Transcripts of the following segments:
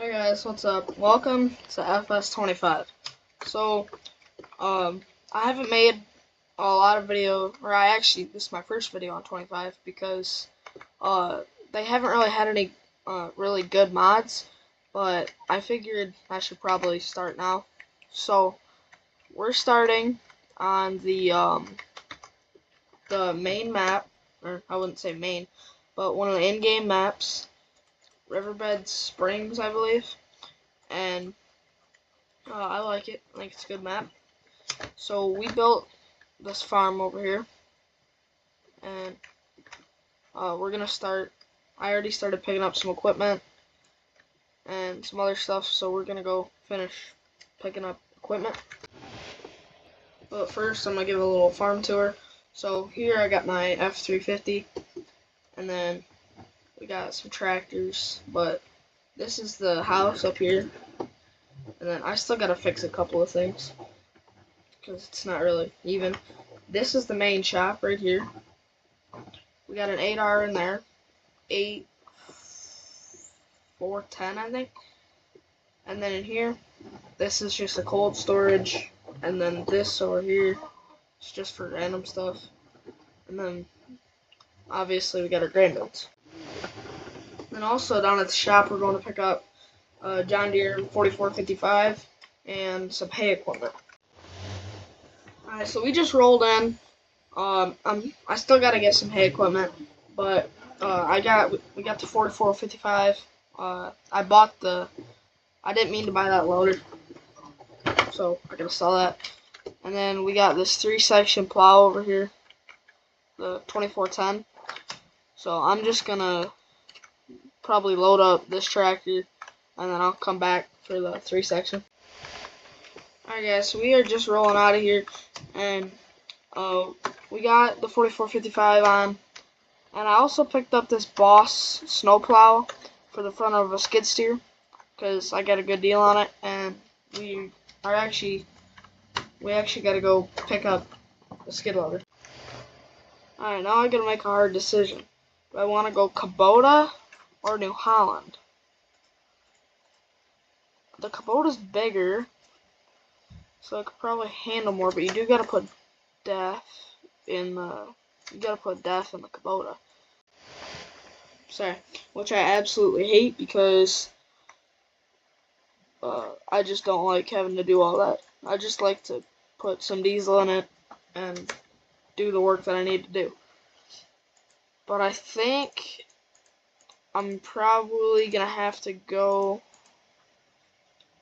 Hey guys, what's up? Welcome to fs25. So, I haven't made a lot of video, this is my first video on 25 because, they haven't really had any, really good mods, but I figured I should probably start now. So, we're starting on the main map, or I wouldn't say main, but one of the in-game maps, Riverbed Springs, I believe. And I like it. I think it's a good map. So we built this farm over here, and we're gonna start. I already started picking up some equipment and some other stuff, so we're gonna go finish picking up equipment. But first, I'm gonna give a little farm tour. So here I got my F350, and then we got some tractors. But this is the house up here. And then I still gotta fix a couple of things because it's not really even. This is the main shop right here. We got an 8R in there, 8410 I think. And then in here, this is just a cold storage. And then this over here is just for random stuff. And then obviously we got our grain bins. Then also down at the shop we're going to pick up John Deere 4455 and some hay equipment. Alright, so we just rolled in. I still gotta get some hay equipment, but we got the 4455. I didn't mean to buy that loader, so I gotta sell that. And then we got this 3-section plow over here, the 2410. So I'm just gonna probably load up this tractor, and then I'll come back for the 3-section. Alright guys, so we are just rolling out of here, and we got the 4455 on, and I also picked up this Boss snowplow for the front of a skid steer, because I got a good deal on it, and we actually gotta go pick up the skid loader. Alright, now I gotta make a hard decision. Do I want to go Kubota or New Holland? The Kubota's bigger, so it could probably handle more, but you do gotta put DEF in the Kubota. Sorry, which I absolutely hate because I just don't like having to do all that. I just like to put some diesel in it and do the work that I need to do. But I think I'm probably gonna have to go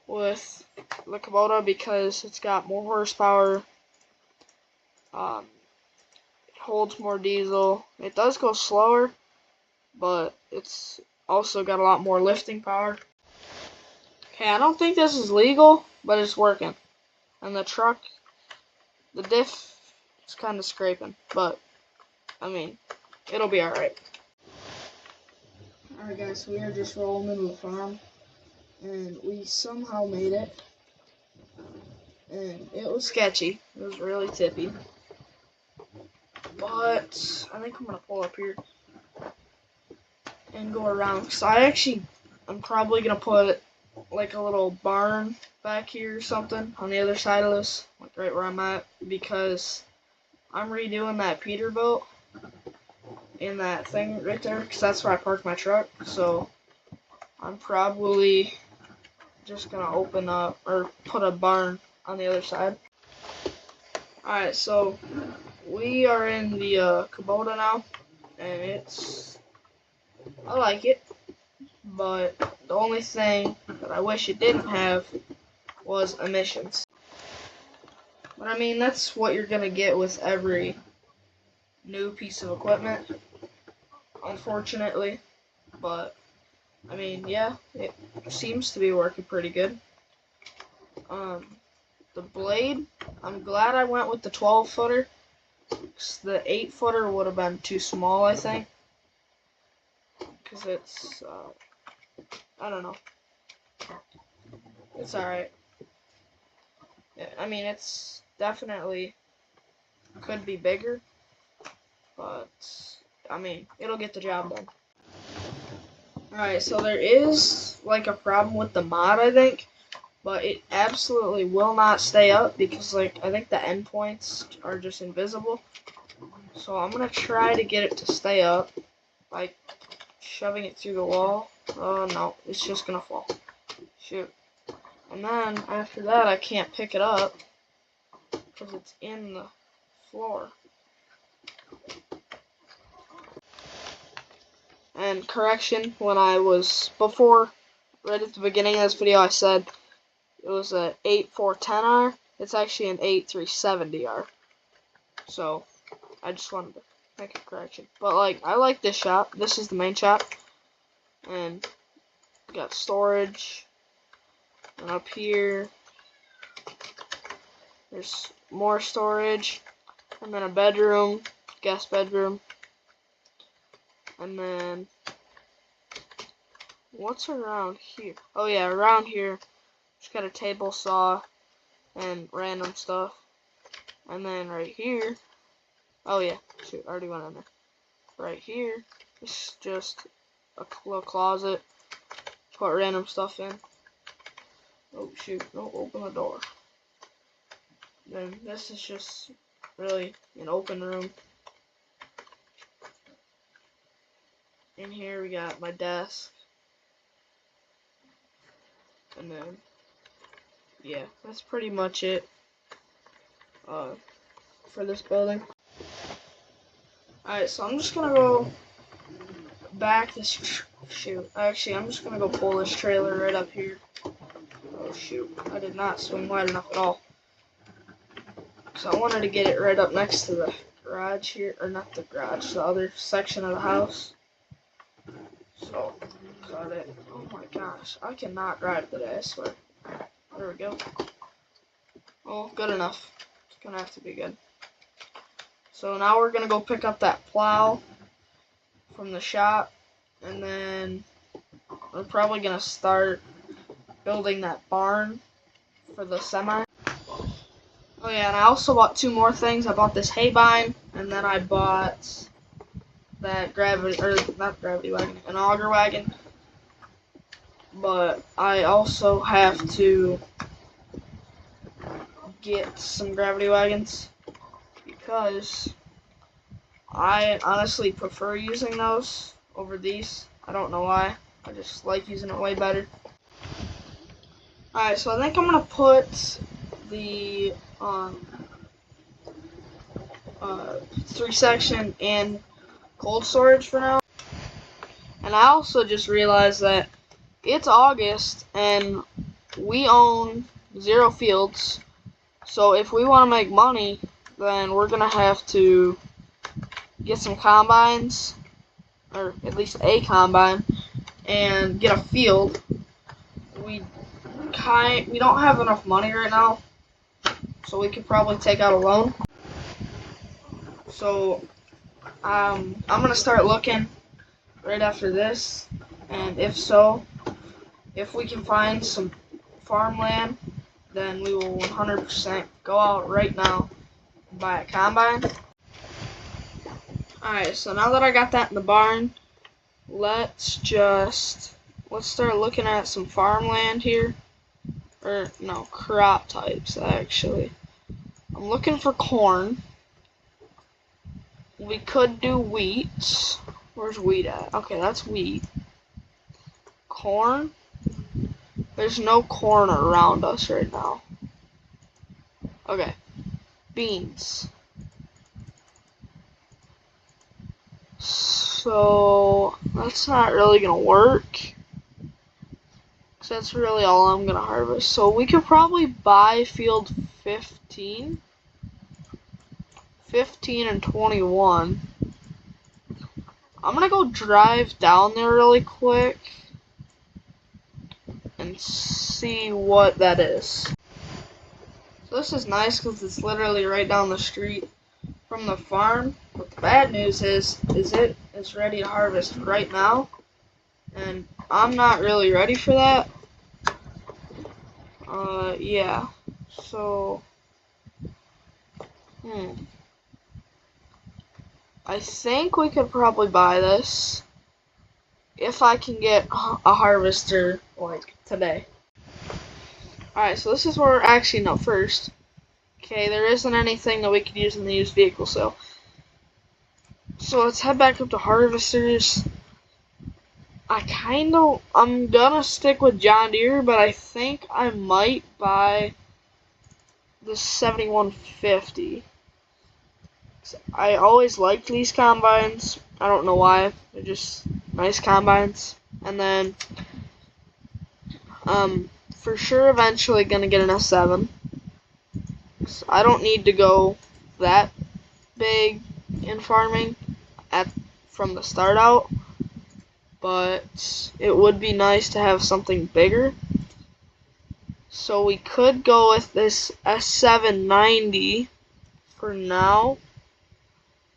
with the Kubota because it's got more horsepower, it holds more diesel, it does go slower, but it's also got a lot more lifting power. Okay, I don't think this is legal, but it's working. And the truck, the diff is kind of scraping, but I mean, it'll be alright. Alright guys, so we are just rolling into the farm, and we somehow made it, and it was sketchy. It was really tippy, but I think I'm gonna pull up here and go around. So I'm probably gonna put like a little barn back here or something on the other side of this, like right where I'm at, because I'm redoing that Peterbilt in that thing right there, because that's where I parked my truck. So I'm probably just gonna open up or put a barn on the other side. Alright, so we are in the Kubota now, and I like it, but the only thing that I wish it didn't have was emissions. But I mean, that's what you're gonna get with every new piece of equipment, unfortunately. But I mean, yeah, it seems to be working pretty good. The blade, I'm glad I went with the 12-footer. The 8-footer would have been too small, I think, because it's, I don't know. It's alright. I mean, it's definitely could be bigger, but I mean, it'll get the job done. Alright, so there is like a problem with the mod, I think, but it absolutely will not stay up because like I think the endpoints are just invisible. So I'm gonna try to get it to stay up by shoving it through the wall. Oh no, it's just gonna fall. Shoot. And then after that I can't pick it up because it's in the floor. And correction, when I was before, right at the beginning of this video, I said it was a 8410R. It's actually an 8370R. So I just wanted to make a correction. But like, I like this shop. This is the main shop, and we got storage. And up here, there's more storage, and then a bedroom, guest bedroom. And then, what's around here? Oh yeah, around here, just got a table saw and random stuff. And then right here, oh yeah, shoot, I already went in there. Right here, it's just a little closet, put random stuff in. Oh shoot, don't open the door. Then this is just really an open room. In here we got my desk, and then yeah, that's pretty much it for this building. Alright, so I'm just gonna go back this shoot. Actually, I'm just gonna go pull this trailer right up here. Oh shoot, I did not swing wide enough at all. So I wanted to get it right up next to the garage here, or not the garage, the other section of the house. So, got it. Oh my gosh, I cannot drive today, I swear. There we go. Oh, good enough. It's gonna have to be good. So now we're gonna go pick up that plow from the shop, and then we're probably gonna start building that barn for the semi. Oh yeah, and I also bought two more things. I bought this hay bine, and then I bought that not gravity wagon, an auger wagon. But I also have to get some gravity wagons because I honestly prefer using those over these. I don't know why. I just like using it way better. Alright, so I think I'm gonna put the 3-section in cold storage for now. And I also just realized that it's August and we own 0 fields. So if we want to make money, then we're gonna have to get some combines, or at least a combine, and get a field. We don't have enough money right now, so we could probably take out a loan. So I'm gonna start looking right after this, and if we can find some farmland, then we will 100% go out right now and buy a combine. Alright, so now that I got that in the barn, let's start looking at some farmland here. Or no, crop types actually. I'm looking for corn. We could do wheat. Where's wheat at? Okay, that's wheat. Corn. There's no corn around us right now. Okay. Beans. So that's not really gonna work. That's really all I'm gonna harvest. So we could probably buy field 15 and 21. I'm gonna go drive down there really quick and see what that is. So this is nice because it's literally right down the street from the farm. But the bad news is it is ready to harvest right now, and I'm not really ready for that. Yeah, so, I think we could probably buy this if I can get a harvester like today. Alright, so this is where we're actually no first. Okay, there isn't anything that we could use in the used vehicle sale. So let's head back up to harvesters. I'm gonna stick with John Deere, but I think I might buy the 7150. I always liked these combines. I don't know why. They're just nice combines. And then, for sure eventually gonna get an S7. I don't need to go that big in farming from the start out, but it would be nice to have something bigger. So we could go with this S790 for now.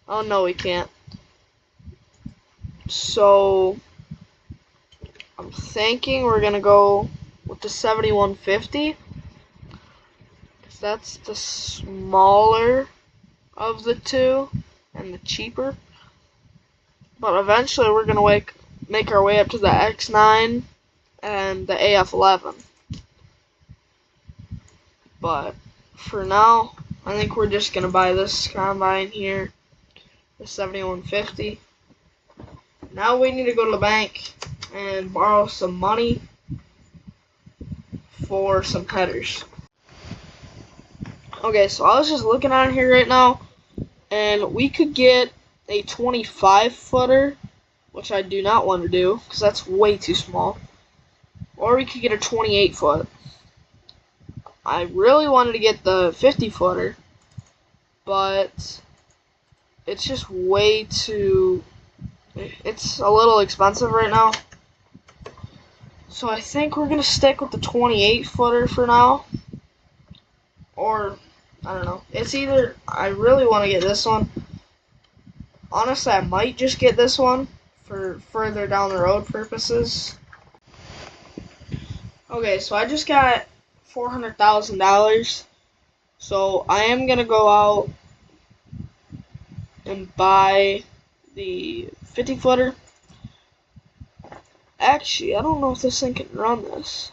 Oh no, we can't. So I'm thinking we're gonna go with the 7150, because that's the smaller of the two and the cheaper. But eventually we're gonna make our way up to the X9 and the AF11. But for now, I think we're just gonna buy this combine here, the 7150. Now we need to go to the bank and borrow some money for some headers. Okay, so I was just looking on here right now, and we could get a 25 footer, which I do not want to do because that's way too small. Or we could get a 28 foot. I really wanted to get the 50 footer, but it's just way too, it's a little expensive right now. So I think we're going to stick with the 28 footer for now. Or, I don't know. It's either, I really want to get this one. Honestly, I might just get this one for further down the road purposes. Okay, so I just got $400,000. So I am going to go out and buy the 50 footer. Actually, I don't know if this thing can run this,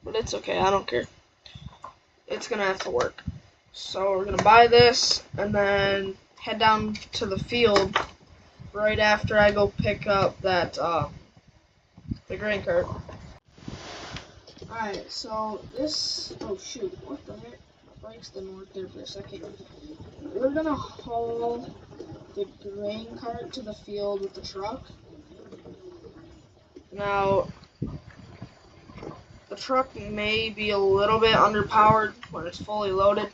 but it's okay, I don't care. It's gonna have to work. So we're gonna buy this and then head down to the field right after I go pick up that the grain cart. Alright, so this, oh shoot, what the heck? My brakes didn't work there for a second. We're gonna haul the grain cart to the field with the truck. Now, the truck may be a little bit underpowered when it's fully loaded,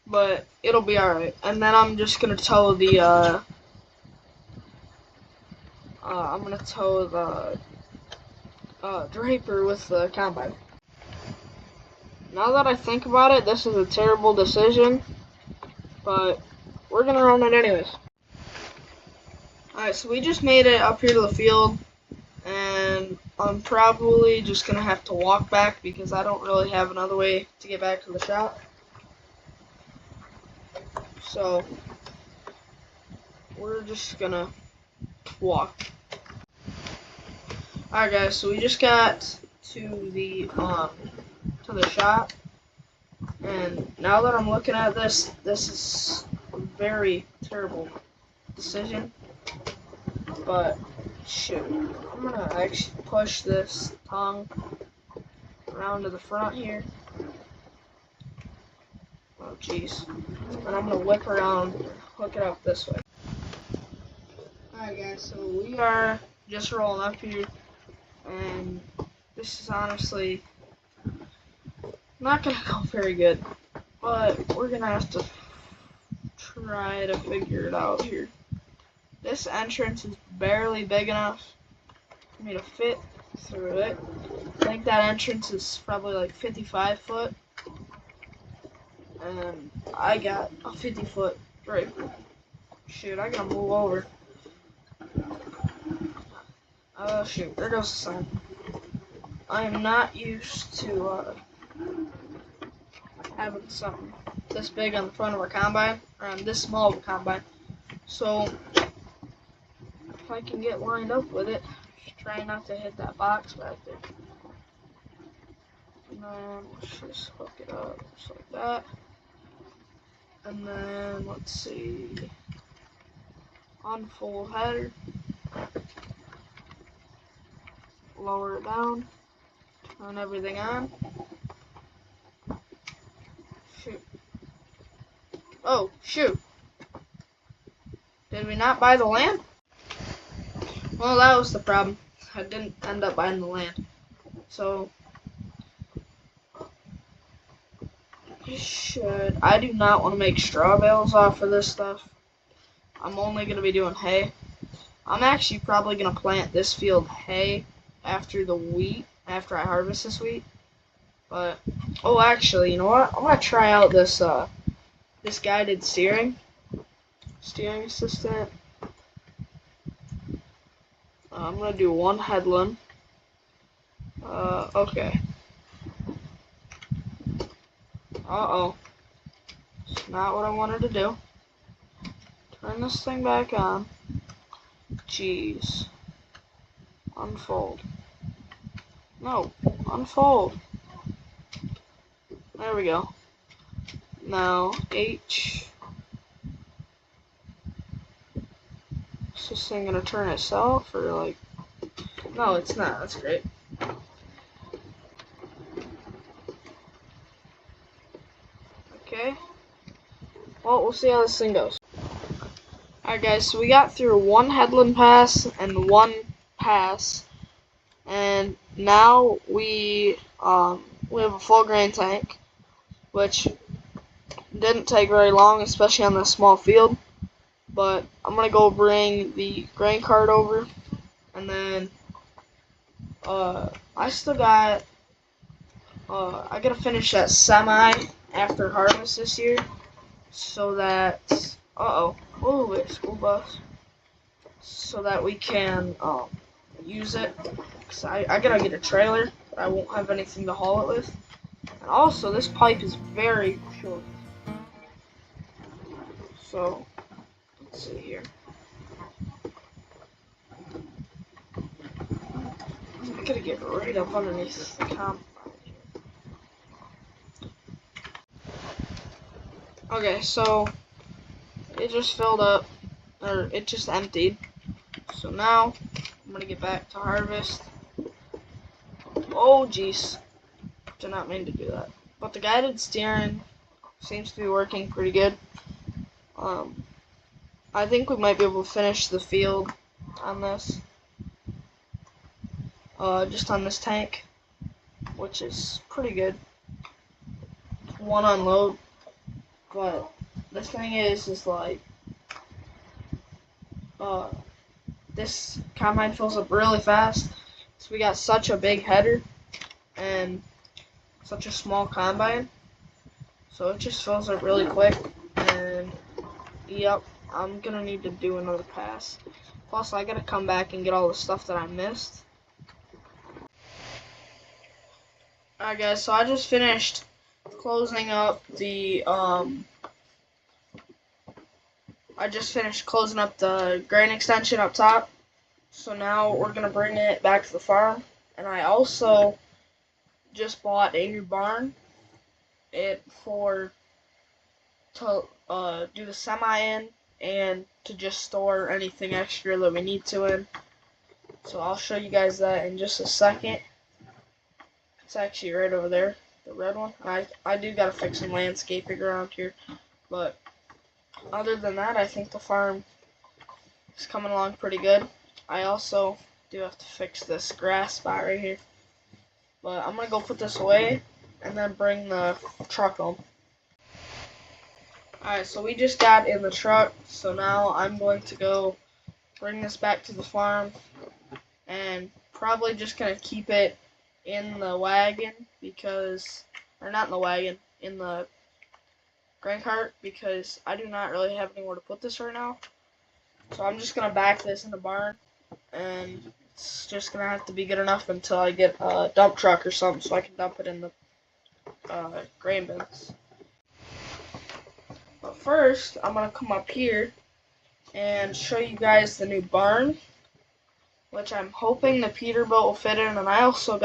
but it'll be alright. And then I'm just gonna tow the, draper with the combine. Now that I think about it, this is a terrible decision, but we're gonna run it anyways. Alright, so we just made it up here to the field, and I'm probably just gonna have to walk back because I don't really have another way to get back to the shop. So we're just gonna walk. Alright guys, so we just got to the shop, and now that I'm looking at this is a very terrible decision, but shoot, I'm gonna actually push this tongue around to the front here. Oh jeez. And I'm gonna whip around and hook it up this way. Alright guys, so we are just rolling up here, and this is honestly not gonna go very good, but we're gonna have to try to figure it out here. This entrance is barely big enough for me to fit through it. I think that entrance is probably like 55 foot, and I got a 50 foot draper. Shoot, I gotta move over. Oh shoot, there goes the sign. I am not used to having something this big on the front of a combine, or on this small of a combine. So if I can get lined up with it, Try not to hit that box back there. And then let's just hook it up just like that. And then let's see. Unfold header. Lower it down. Turn everything on. Shoot. Oh, shoot. Did we not buy the land? Well, that was the problem. I didn't end up buying the land. So, I do not want to make straw bales off of this stuff. I'm only going to be doing hay. I'm actually probably going to plant this field hay after the wheat, after I harvest this wheat. But, oh, actually, you know what? I'm going to try out this, this guided steering assistant. I'm going to do one headland. Okay. Uh-oh. It's not what I wanted to do. Turn this thing back on. Jeez. Unfold. No. Unfold. There we go. Now, H. Is this thing gonna turn itself, or like... No, it's not. That's great. Okay. Well, we'll see how this thing goes. Alright guys, so we got through one headland pass and one pass, and now we have a full grain tank, which didn't take very long, especially on this small field. But I'm gonna go bring the grain cart over, and then I still got I gotta finish that semi after harvest this year, so that oh wait, school bus, so that we can use it. Cause I gotta get a trailer. I won't have anything to haul it with. And also, this pipe is very short. So let's see here. I gotta get right up underneath the combine. Okay, so it just filled up, or it just emptied. So now I'm gonna get back to harvest. Oh jeez, did not mean to do that. But the guided steering seems to be working pretty good. I think we might be able to finish the field on this. Just on this tank, which is pretty good. One unload, but the thing is like, this combine fills up really fast. So we got such a big header and such a small combine, so it just fills up really quick. And yep, I'm gonna need to do another pass. Plus, I gotta come back and get all the stuff that I missed. Alright guys, so I just finished closing up the grain extension up top. So now we're gonna bring it back to the farm, and I also just bought a new barn. To do the semi in, and to just store anything extra that we need to in. So I'll show you guys that in just a second. It's actually right over there, the red one. I do gotta fix some landscaping around here, but other than that, I think the farm is coming along pretty good. I also do have to fix this grass spot right here, but I'm gonna go put this away and then bring the truck home. Alright, so we just got in the truck, so now I'm going to go bring this back to the farm, and probably just gonna keep it in the wagon, because, or not in the wagon, in the grain cart, because I do not really have anywhere to put this right now. So I'm just gonna back this in the barn, and it's just gonna have to be good enough until I get a dump truck or something so I can dump it in the grain bins. But first, I'm gonna come up here and show you guys the new barn. which I'm hoping the Peterbilt will fit in, and I also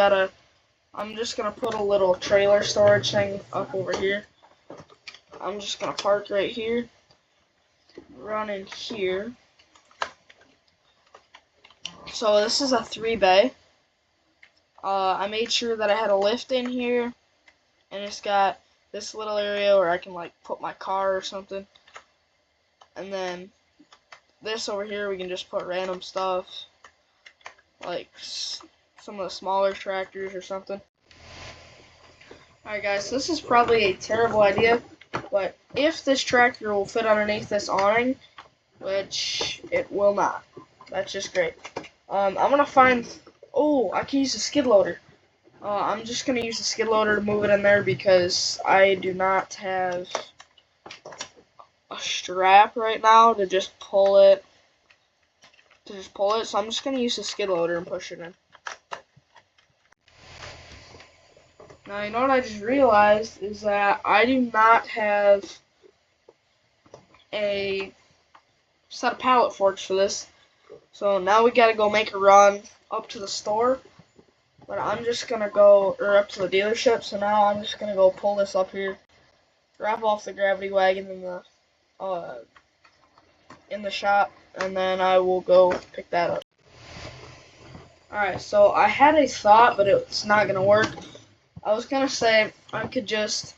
I'm just gonna put a little trailer storage thing up over here. I'm just gonna park right here, run in here. So this is a 3-bay. I made sure that I had a lift in here, and it's got this little area where I can like put my car or something. And then this over here, we can just put random stuff, like some of the smaller tractors or something. Alright guys, this is probably a terrible idea, but if this tractor will fit underneath this awning, which it will not, that's just great. I'm gonna find, oh, I can use a skid loader. I'm just gonna use the skid loader to move it in there because I do not have a strap right now to just pull it. So I'm just gonna use the skid loader and push it in. Now you know what I just realized is that I do not have a set of pallet forks for this. So now we gotta go make a run up to the store. But I'm just gonna go, or up to the dealership, so now I'm just gonna go pull this up here, drop off the gravity wagon in the shop, and then I will go pick that up. Alright, so I had a thought, but it's not gonna work. I was gonna say I could just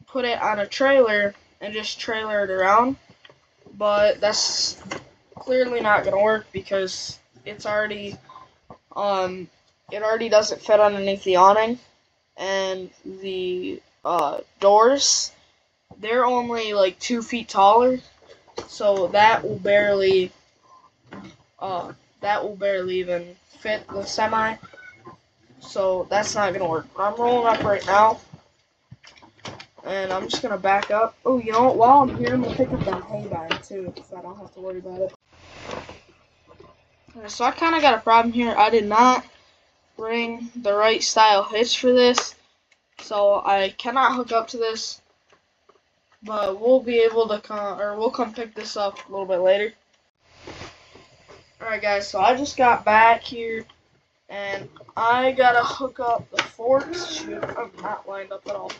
put it on a trailer and just trailer it around, but that's clearly not gonna work because it's already it already doesn't fit underneath the awning, and the doors, they're only like 2 feet taller, so that will barely even fit the semi. So that's not gonna work. I'm rolling up right now, and I'm just gonna back up. Oh, you know what? While I'm here, I'm gonna pick up that hay bag too, so I don't have to worry about it. So I kind of got a problem here. I did not bring the right style hitch for this, so I cannot hook up to this, but we'll be able to we'll come pick this up a little bit later. Alright guys, so I just got back here and I gotta hook up the forks. Shoot, I'm not lined up at all.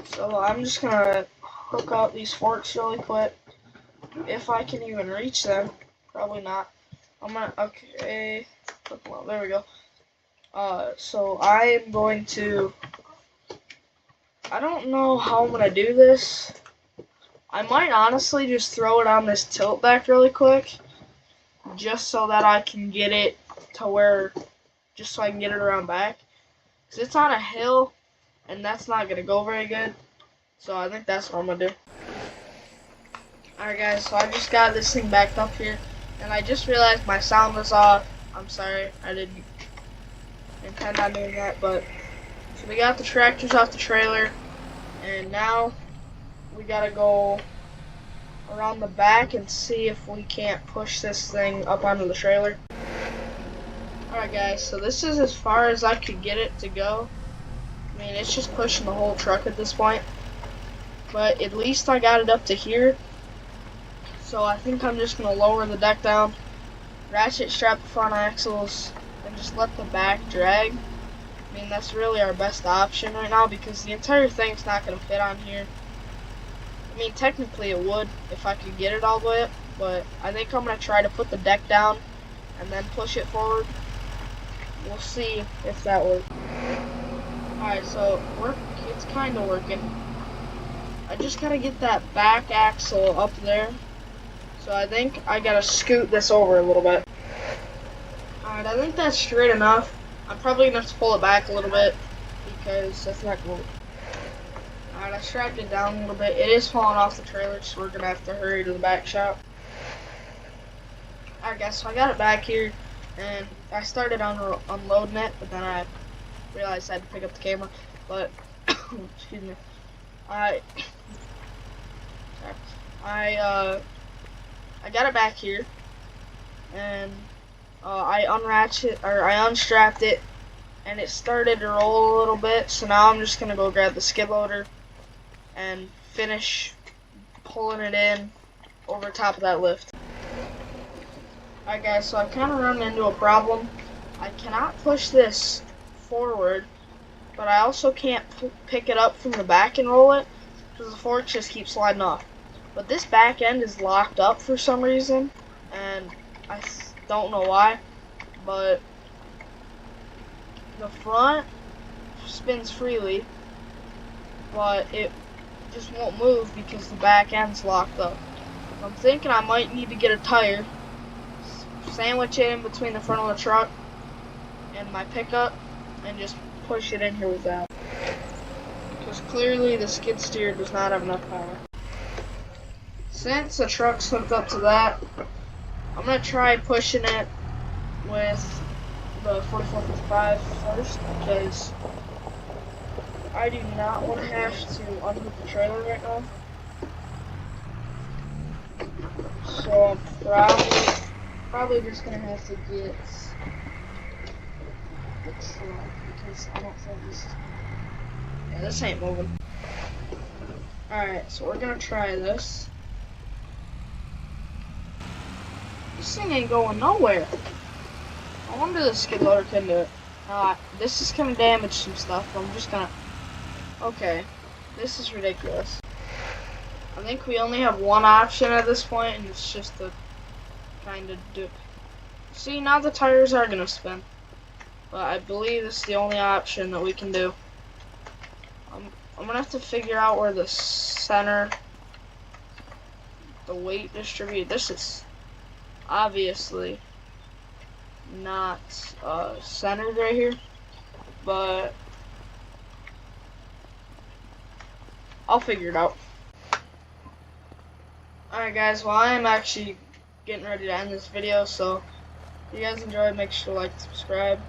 So I'm just gonna hook up these forks really quick, if I can even reach them. Probably not. Okay, there we go. So I am going to, I don't know how I'm gonna do this. I might honestly just throw it on this tilt back really quick, just so that I can get it to where, just so I can get it around back. Because it's on a hill, and that's not gonna go very good. So I think that's what I'm gonna do. Alright guys, so I just got this thing backed up here, and I just realized my sound was off. I'm sorry, I didn't intend on doing that, but so we got the tractors off the trailer, and now we gotta go around the back and see if we can't push this thing up onto the trailer. Alright guys, so this is as far as I could get it to go. I mean, it's just pushing the whole truck at this point, but at least I got it up to here. So I think I'm just going to lower the deck down, ratchet strap the front axles, and just let the back drag. I mean, that's really our best option right now because the entire thing's not going to fit on here. I mean, technically it would if I could get it all the way up, but I think I'm going to try to put the deck down and then push it forward. We'll see if that works. Alright, so it's kind of working. I just got to get that back axle up there. So I think I gotta scoot this over a little bit. Alright, I think that's straight enough. I'm probably gonna have to pull it back a little bit because that's not cool. Alright, I strapped it down a little bit. It is falling off the trailer, so we're gonna have to hurry to the back shop. Alright guys, so I got it back here, and I started unloading it, but then I realized I had to pick up the camera. But, excuse me. I got it back here, and I unstrapped it, and it started to roll a little bit. So now I'm just gonna go grab the skid loader and finish pulling it in over top of that lift. Alright guys, so I've kind of run into a problem. I cannot push this forward, but I also can't pick it up from the back and roll it, because the fork just keeps sliding off. But this back end is locked up for some reason, and I don't know why, but the front spins freely, but it just won't move because the back end's locked up. I'm thinking I might need to get a tire, sandwich it in between the front of the truck and my pickup, and just push it in here with that. Because clearly the skid steer does not have enough power. Since the truck's hooked up to that, I'm going to try pushing it with the 4455 first, because I do not want to have to unhook the trailer right now. So I'm probably just going to have to get the truck, because I don't think this is... Yeah, this ain't moving. Alright, so we're going to try this. This thing ain't going nowhere. I wonder the skid loader can do it. This is gonna damage some stuff. I'm just gonna... Okay, this is ridiculous. I think we only have one option at this point, and it's just to kind of do... See, now the tires are gonna spin. But I believe this is the only option that we can do. I'm gonna have to figure out where the center... the weight distribute. This is... obviously not centered right here, but I'll figure it out. Alright guys, well I am actually getting ready to end this video, so if you guys enjoyed, make sure to like and subscribe,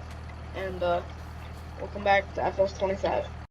and we'll come back to fs25.